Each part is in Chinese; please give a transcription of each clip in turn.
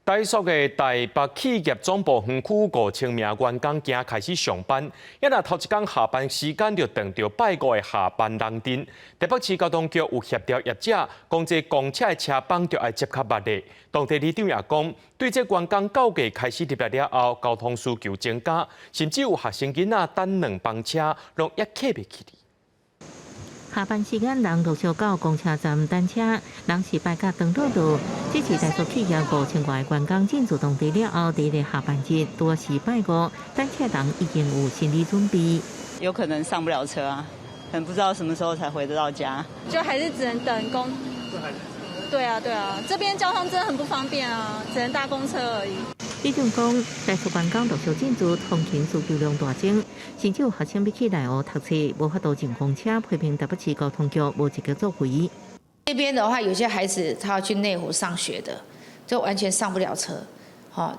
台塑的台北企业总部园区5000名员工今开始上班，一若头一天下班时间就撞到拜五的下班人阵。台北市交通局有协调业者，讲这公车的车帮就要接较密的。当地里长也讲，对这员工到价开始入来了后，交通需求增加，甚至有学生囡仔等2班车，拢也客袂起哩。下班时间，人陆续到公车站等车，人是排甲长路路。这次台塑企业5000外员工进驻当地了后，第一个下班日，多是拜五，等车人已经有心理准备。有可能上不了车啊，可能不知道什么时候才回得到家，就还是只能等公。对啊，这边交通真的很不方便啊，只能搭公车而已。李长讲，台塑员工陆续进驻，通勤需求量大增，甚至有学生要去内湖读册，无法度进公车，批评台北市交通局无一个作为。这边的话，有些孩子他要去内湖上学的，就完全上不了车，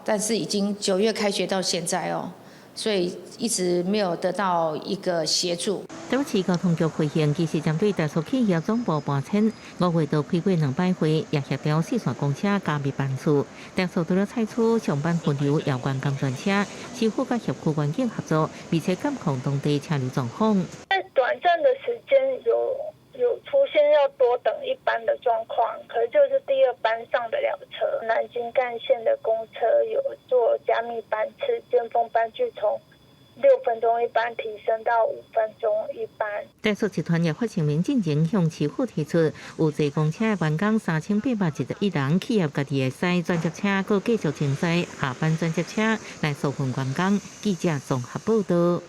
但是已经9月开学到现在哦，所以一直没有得到一个协助。台北市交通局回应，其实针对台塑企业总部搬迁，5月都开过2摆会，也协调4线公车加密班次。台塑除了采取上班分流、遥员工专车，是否甲辖区环境合作，并且监控当地车流状况。在短暂的时间有出现要多等1班的状况，可是就是第2班上得了车。南京干线的公车有做加密班次，尖峰班距从6分钟1班提升到5分钟1班。台塑集团也发声明进前向市府提出，有坐公车的员工3811人，企业家己会使转接车，搁继续承载下班转接车来疏运员工。记者综合报道。